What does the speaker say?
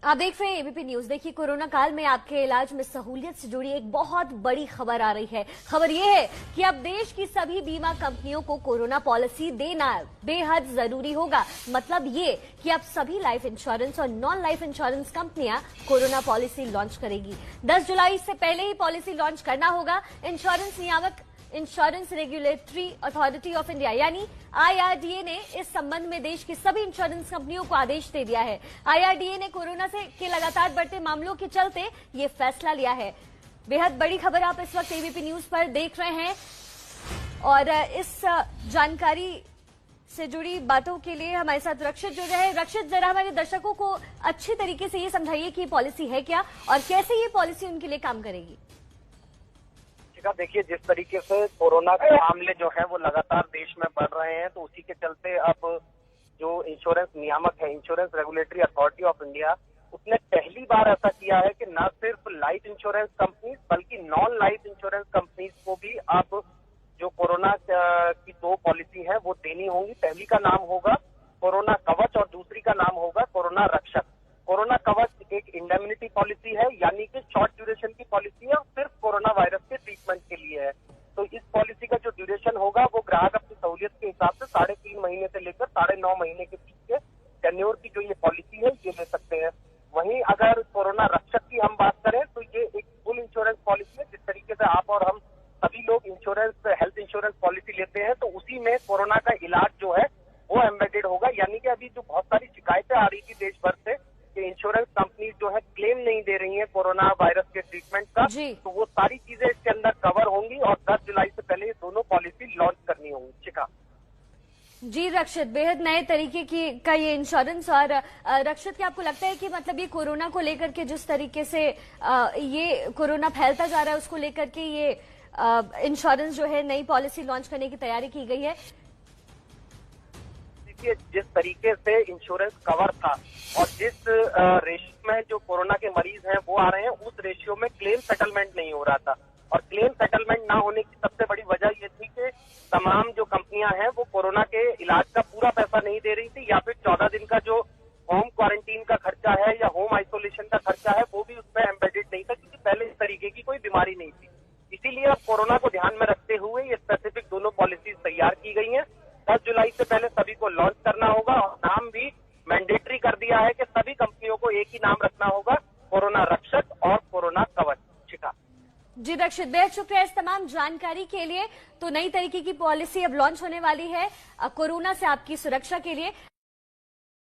आप देख रहे हैं एबीपी न्यूज। देखिए, कोरोना काल में आपके इलाज में सहूलियत से जुड़ी एक बहुत बड़ी खबर आ रही है। खबर यह है कि अब देश की सभी बीमा कंपनियों को कोरोना पॉलिसी देना बेहद जरूरी होगा। मतलब ये कि अब सभी लाइफ इंश्योरेंस और नॉन लाइफ इंश्योरेंस कंपनियां कोरोना पॉलिसी लॉन्च करेगी। 10 जुलाई से पहले ही पॉलिसी लॉन्च करना होगा। इंश्योरेंस नियामक insurance regulatory authority of India यानी आईआरडीए ने इस संबंध में देश की सभी इंश्योरेंस कंपनियों को आदेश दे दिया है। आईआरडीए ने कोरोना के लगातार बढ़ते मामलों के चलते ये फैसला लिया है। बेहद बड़ी खबर आप इस वक्त एबीपी न्यूज पर देख रहे हैं और इस जानकारी से जुड़ी बातों के लिए हमारे साथ रक्षित जुड़ रहे हैं। रक्षित, जरा हमारे दर्शकों को अच्छी तरीके से ये समझाइए कि पॉलिसी है क्या और कैसे ये पॉलिसी उनके लिए काम करेगी। देखिए, जिस तरीके से कोरोना के मामले जो है वो लगातार देश में बढ़ रहे हैं, तो उसी के चलते अब जो इंश्योरेंस नियामक है, insurance regulatory authority of India, उसने पहली बार ऐसा किया है कि न सिर्फ लाइफ इंश्योरेंस कंपनीज बल्कि नॉन लाइफ इंश्योरेंस कंपनीज को भी अब जो कोरोना की दो पॉलिसी है वो देनी होंगी। पहली का नाम होगा कोरोना कवच और दूसरी का नाम होगा कोरोना रक्षक। कोरोना कवच एक इंडेमनिटी पॉलिसी है, यानी कि शॉर्ट ड्यूरेशन की पॉलिसी है और सिर्फ कोरोना वायरस के ट्रीटमेंट के लिए है। तो इस पॉलिसी का जो ड्यूरेशन होगा वो ग्राहक अपनी सहूलियत के हिसाब से 3.5 महीने से लेकर 9.5 महीने के बीच के टेन्योर की जो ये पॉलिसी है ये ले सकते हैं। वहीं अगर कोरोना रक्षक की हम बात करें तो ये एक फुल इंश्योरेंस पॉलिसी है। जिस तरीके से आप और हम सभी लोग इंश्योरेंस हेल्थ इंश्योरेंस पॉलिसी लेते हैं, तो उसी में कोरोना का इलाज जो है वो एम्बेडेड होगा। यानी कि अभी जो बहुत सारी शिकायतें आ रही थी देश भर से कि इंश्योरेंस कंपनीज जो है क्लेम नहीं दे रही हैं कोरोना वायरस के ट्रीटमेंट का, तो वो सारी चीजें इसके अंदर कवर होंगी और 10 जुलाई से पहले ये दोनों पॉलिसी लॉन्च करनी होंगी। शिखा जी रक्षित, बेहद नए तरीके का ये इंश्योरेंस। और रक्षित, क्या आपको लगता है कि मतलब ये कोरोना को लेकर के जिस तरीके से ये कोरोना फैलता जा रहा है उसको लेकर के ये इंश्योरेंस जो है नई पॉलिसी लॉन्च करने की तैयारी की गई है? जिस तरीके से इंश्योरेंस कवर था और जिस रेशियो में जो कोरोना के मरीज हैं वो आ रहे हैं, उस रेशियो में क्लेम सेटलमेंट नहीं हो रहा था। और क्लेम सेटलमेंट ना होने की सबसे बड़ी वजह ये थी कि तमाम जो कंपनियां हैं वो कोरोना के इलाज का पूरा पैसा नहीं दे रही थी, या फिर 14 दिन का जो होम क्वारंटीन का खर्चा है या होम आइसोलेशन का खर्चा है वो भी उसमें एम्बेडेड नहीं था, क्योंकि पहले इस तरीके की कोई बीमारी नहीं थी। इसीलिए अब कोरोना को ध्यान में रखते हुए ये स्पेसिफिक दोनों पॉलिसीज तैयार की गई हैं। 10 जुलाई से पहले सभी को लॉन्च करना होगा और नाम भी मैंडेटरी कर दिया है कि सभी कंपनियों को एक ही नाम रखना होगा, कोरोना रक्षक और कोरोना कवच। शिखा जी रक्षित, बेहद शुक्रिया इस तमाम जानकारी के लिए। तो नई तरीके की पॉलिसी अब लॉन्च होने वाली है कोरोना से आपकी सुरक्षा के लिए।